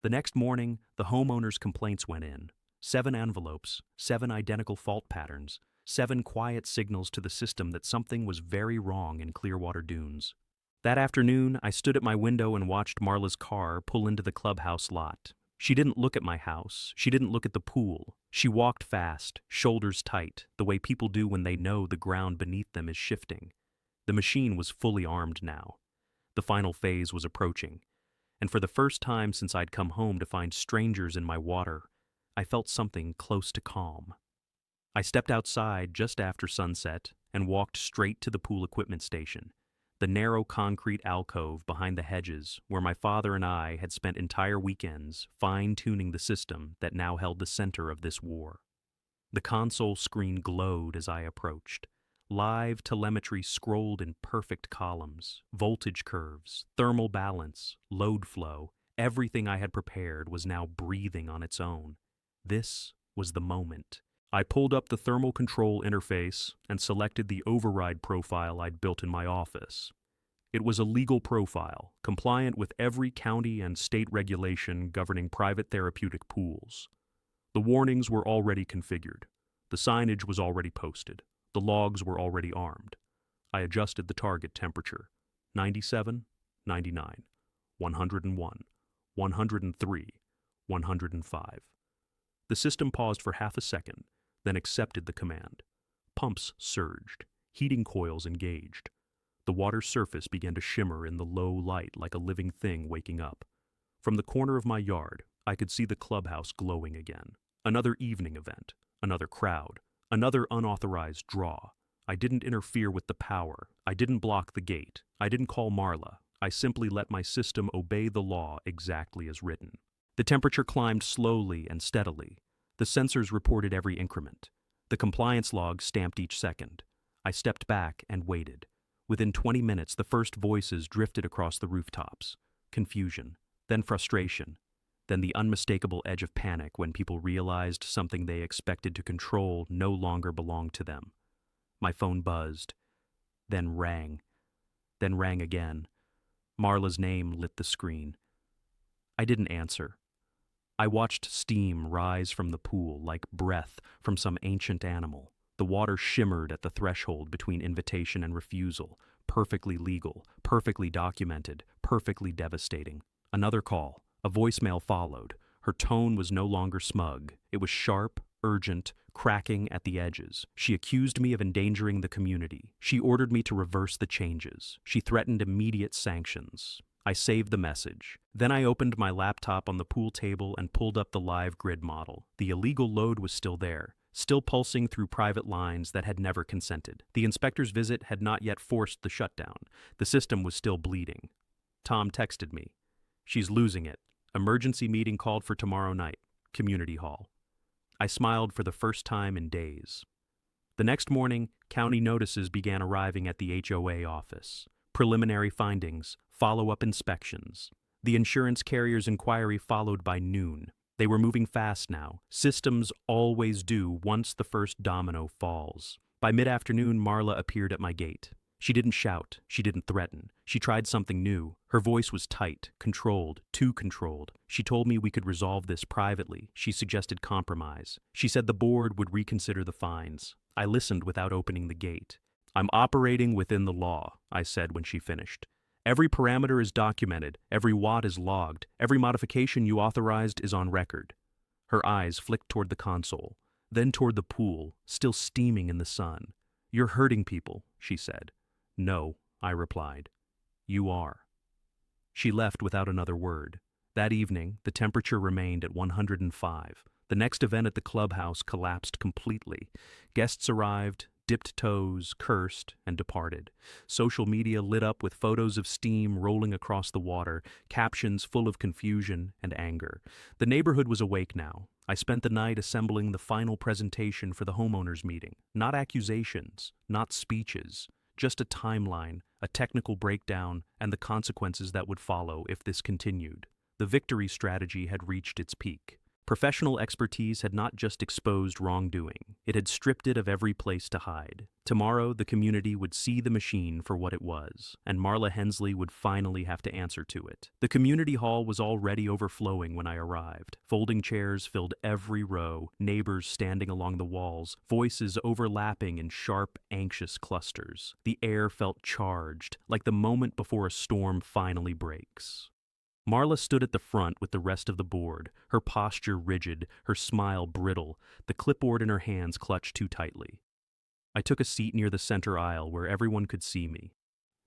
The next morning, the homeowner's complaints went in. 7 envelopes, 7 identical fault patterns, 7 quiet signals to the system that something was very wrong in Clearwater Dunes. That afternoon, I stood at my window and watched Marla's car pull into the clubhouse lot. She didn't look at my house. She didn't look at the pool. She walked fast, shoulders tight, the way people do when they know the ground beneath them is shifting. The machine was fully armed now. The final phase was approaching. And for the first time since I'd come home to find strangers in my water, I felt something close to calm. I stepped outside just after sunset and walked straight to the pool equipment station, the narrow concrete alcove behind the hedges where my father and I had spent entire weekends fine-tuning the system that now held the center of this war. The console screen glowed as I approached. Live telemetry scrolled in perfect columns, voltage curves, thermal balance, load flow. Everything I had prepared was now breathing on its own. This was the moment. I pulled up the thermal control interface and selected the override profile I'd built in my office. It was a legal profile, compliant with every county and state regulation governing private therapeutic pools. The warnings were already configured. The signage was already posted. The logs were already armed. I adjusted the target temperature. 97, 99, 101, 103, 105. The system paused for half a second, then accepted the command. Pumps surged. Heating coils engaged. The water's surface began to shimmer in the low light like a living thing waking up. From the corner of my yard, I could see the clubhouse glowing again. Another evening event. Another crowd. Another unauthorized draw. I didn't interfere with the power. I didn't block the gate. I didn't call Marla. I simply let my system obey the law exactly as written. The temperature climbed slowly and steadily. The sensors reported every increment. The compliance log stamped each second. I stepped back and waited. Within 20 minutes, the first voices drifted across the rooftops. Confusion, then frustration, then the unmistakable edge of panic when people realized something they expected to control no longer belonged to them. My phone buzzed, then rang again. Marla's name lit the screen. I didn't answer. I watched steam rise from the pool like breath from some ancient animal. The water shimmered at the threshold between invitation and refusal, perfectly legal, perfectly documented, perfectly devastating. Another call. A voicemail followed. Her tone was no longer smug. It was sharp, urgent, cracking at the edges. She accused me of endangering the community. She ordered me to reverse the changes. She threatened immediate sanctions. I saved the message. Then I opened my laptop on the pool table and pulled up the live grid model. The illegal load was still there, still pulsing through private lines that had never consented. The inspector's visit had not yet forced the shutdown. The system was still bleeding. Tom texted me. "She's losing it. Emergency meeting called for tomorrow night. Community hall." I smiled for the first time in days. The next morning, county notices began arriving at the HOA office. Preliminary findings, follow-up inspections. The insurance carrier's inquiry followed by noon. They were moving fast now. Systems always do once the first domino falls. By mid-afternoon, Marla appeared at my gate. She didn't shout. She didn't threaten. She tried something new. Her voice was tight, controlled, too controlled. She told me we could resolve this privately. She suggested compromise. She said the board would reconsider the fines. I listened without opening the gate. "I'm operating within the law," I said when she finished. "Every parameter is documented. Every watt is logged. Every modification you authorized is on record." Her eyes flicked toward the console, then toward the pool, still steaming in the sun. "You're hurting people," she said. "No," I replied. "You are." She left without another word. That evening, the temperature remained at 105. The next event at the clubhouse collapsed completely. Guests arrived, dipped toes, cursed, and departed. Social media lit up with photos of steam rolling across the water, captions full of confusion and anger. The neighborhood was awake now. I spent the night assembling the final presentation for the homeowners meeting. Not accusations, not speeches, just a timeline, a technical breakdown, and the consequences that would follow if this continued. The victory strategy had reached its peak. Professional expertise had not just exposed wrongdoing, it had stripped it of every place to hide. Tomorrow, the community would see the machine for what it was, and Marla Hensley would finally have to answer to it. The community hall was already overflowing when I arrived. Folding chairs filled every row, neighbors standing along the walls, voices overlapping in sharp, anxious clusters. The air felt charged, like the moment before a storm finally breaks. Marla stood at the front with the rest of the board, her posture rigid, her smile brittle, the clipboard in her hands clutched too tightly. I took a seat near the center aisle where everyone could see me.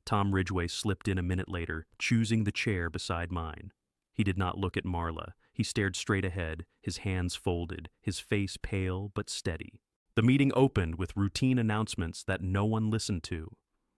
Tom Ridgway slipped in a minute later, choosing the chair beside mine. He did not look at Marla. He stared straight ahead, his hands folded, his face pale but steady. The meeting opened with routine announcements that no one listened to.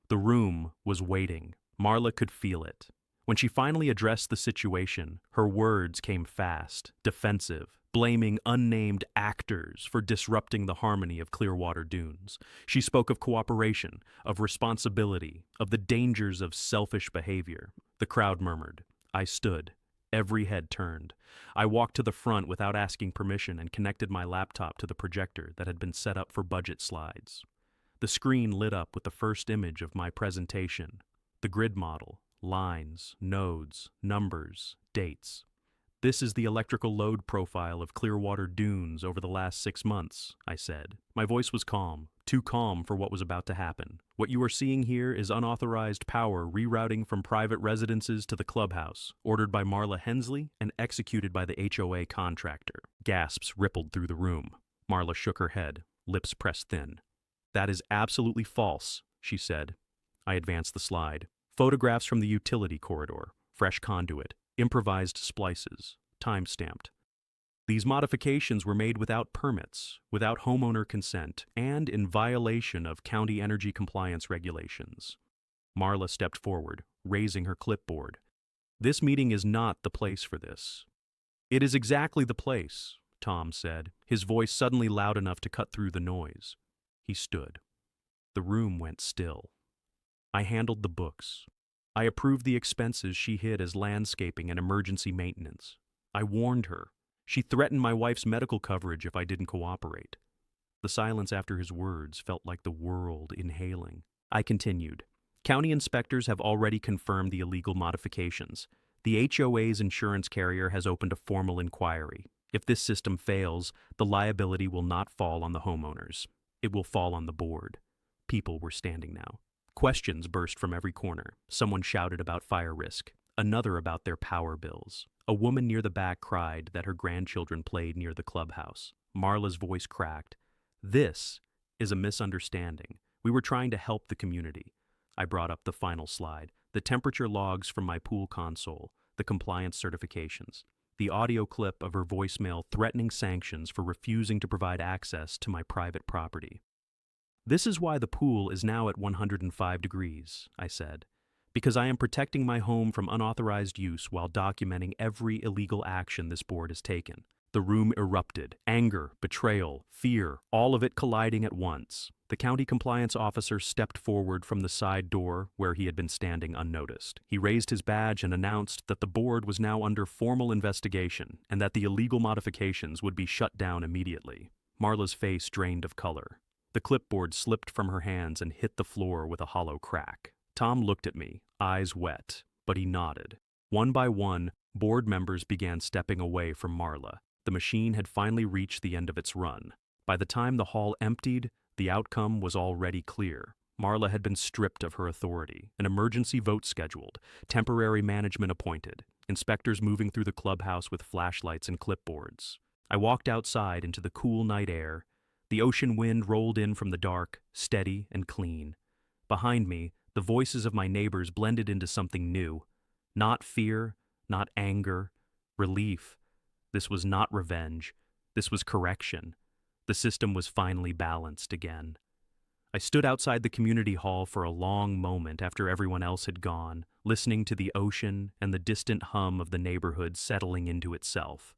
The room was waiting. Marla could feel it. When she finally addressed the situation, her words came fast, defensive, blaming unnamed actors for disrupting the harmony of Clearwater Dunes. She spoke of cooperation, of responsibility, of the dangers of selfish behavior. The crowd murmured. I stood. Every head turned. I walked to the front without asking permission and connected my laptop to the projector that had been set up for budget slides. The screen lit up with the first image of my presentation, the grid model. Lines, nodes, numbers, dates. This is the electrical load profile of Clearwater Dunes over the last 6 months, I said. My voice was calm, too calm for what was about to happen. What you are seeing here is unauthorized power rerouting from private residences to the clubhouse, ordered by Marla Hensley and executed by the HOA contractor. Gasps rippled through the room. Marla shook her head, lips pressed thin. That is absolutely false, she said. I advanced the slide. Photographs from the utility corridor, fresh conduit, improvised splices, time-stamped. These modifications were made without permits, without homeowner consent, and in violation of county energy compliance regulations. Marla stepped forward, raising her clipboard. This meeting is not the place for this. It is exactly the place, Tom said, his voice suddenly loud enough to cut through the noise. He stood. The room went still. I handled the books. I approved the expenses she hid as landscaping and emergency maintenance. I warned her. She threatened my wife's medical coverage if I didn't cooperate. The silence after his words felt like the world inhaling. I continued. County inspectors have already confirmed the illegal modifications. The HOA's insurance carrier has opened a formal inquiry. If this system fails, the liability will not fall on the homeowners. It will fall on the board. People were standing now. Questions burst from every corner. Someone shouted about fire risk, another about their power bills. A woman near the back cried that her grandchildren played near the clubhouse. Marla's voice cracked. This is a misunderstanding. We were trying to help the community. I brought up the final slide, the temperature logs from my pool console, the compliance certifications, the audio clip of her voicemail threatening sanctions for refusing to provide access to my private property. This is why the pool is now at 105 degrees, I said, because I am protecting my home from unauthorized use while documenting every illegal action this board has taken. The room erupted. Anger, betrayal, fear, all of it colliding at once. The county compliance officer stepped forward from the side door where he had been standing unnoticed. He raised his badge and announced that the board was now under formal investigation and that the illegal modifications would be shut down immediately. Marla's face drained of color. The clipboard slipped from her hands and hit the floor with a hollow crack. Tom looked at me, eyes wet, but he nodded. One by one, board members began stepping away from Marla. The machine had finally reached the end of its run. By the time the hall emptied, the outcome was already clear. Marla had been stripped of her authority, an emergency vote scheduled, temporary management appointed, inspectors moving through the clubhouse with flashlights and clipboards. I walked outside into the cool night air. The ocean wind rolled in from the dark, steady and clean. Behind me, the voices of my neighbors blended into something new. Not fear, not anger, relief. This was not revenge. This was correction. The system was finally balanced again. I stood outside the community hall for a long moment after everyone else had gone, listening to the ocean and the distant hum of the neighborhood settling into itself.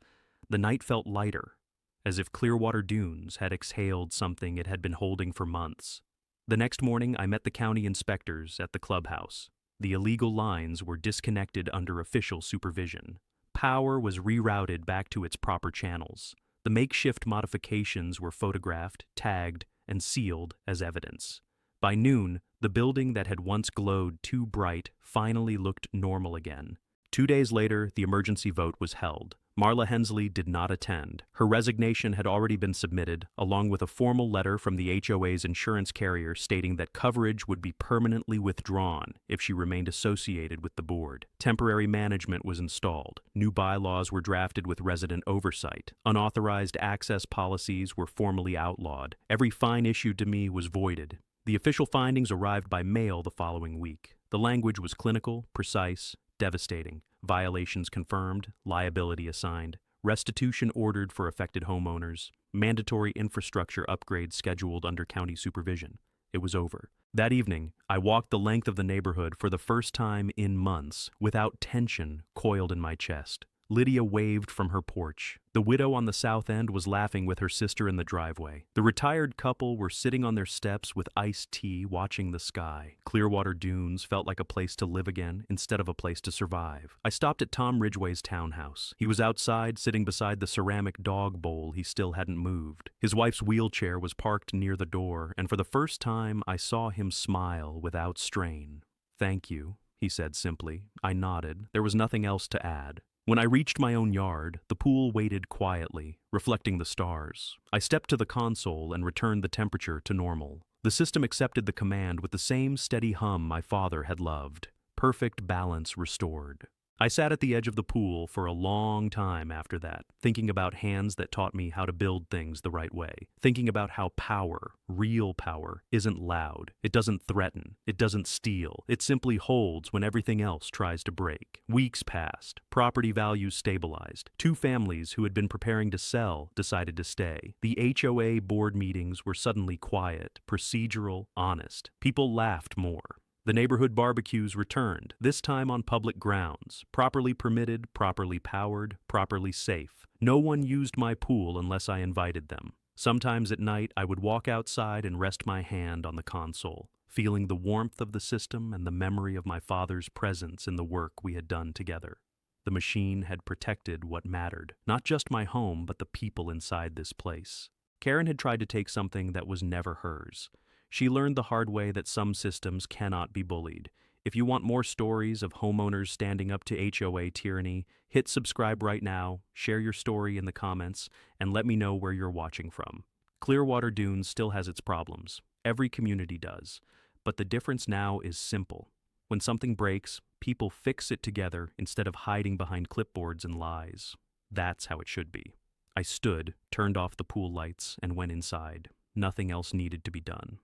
The night felt lighter, as if Clearwater Dunes had exhaled something it had been holding for months. The next morning, I met the county inspectors at the clubhouse. The illegal lines were disconnected under official supervision. Power was rerouted back to its proper channels. The makeshift modifications were photographed, tagged, and sealed as evidence. By noon, the building that had once glowed too bright finally looked normal again. 2 days later, the emergency vote was held. Marla Hensley did not attend. Her resignation had already been submitted, along with a formal letter from the HOA's insurance carrier stating that coverage would be permanently withdrawn if she remained associated with the board. Temporary management was installed. New bylaws were drafted with resident oversight. Unauthorized access policies were formally outlawed. Every fine issued to me was voided. The official findings arrived by mail the following week. The language was clinical, precise, devastating. Violations confirmed, liability assigned, restitution ordered for affected homeowners, mandatory infrastructure upgrades scheduled under county supervision. It was over. That evening, I walked the length of the neighborhood for the first time in months without tension coiled in my chest. Lydia waved from her porch. The widow on the south end was laughing with her sister in the driveway. The retired couple were sitting on their steps with iced tea watching the sky. Clearwater Dunes felt like a place to live again instead of a place to survive. I stopped at Tom Ridgway's townhouse. He was outside sitting beside the ceramic dog bowl he still hadn't moved. His wife's wheelchair was parked near the door, and for the first time I saw him smile without strain. "Thank you," he said simply. I nodded. There was nothing else to add. When I reached my own yard, the pool waited quietly, reflecting the stars. I stepped to the console and returned the temperature to normal. The system accepted the command with the same steady hum my father had loved. Perfect balance restored. I sat at the edge of the pool for a long time after that, thinking about hands that taught me how to build things the right way, thinking about how power, real power, isn't loud, it doesn't threaten, it doesn't steal, it simply holds when everything else tries to break. Weeks passed, property values stabilized. 2 families who had been preparing to sell decided to stay. The HOA board meetings were suddenly quiet, procedural, honest. People laughed more. The neighborhood barbecues returned, this time on public grounds, properly permitted, properly powered, properly safe. No one used my pool unless I invited them. Sometimes at night I would walk outside and rest my hand on the console, feeling the warmth of the system and the memory of my father's presence in the work we had done together. The machine had protected what mattered, not just my home, but the people inside this place. Karen had tried to take something that was never hers. She learned the hard way that some systems cannot be bullied. If you want more stories of homeowners standing up to HOA tyranny, hit subscribe right now, share your story in the comments, and let me know where you're watching from. Clearwater Dunes still has its problems. Every community does. But the difference now is simple. When something breaks, people fix it together instead of hiding behind clipboards and lies. That's how it should be. I stood, turned off the pool lights, and went inside. Nothing else needed to be done.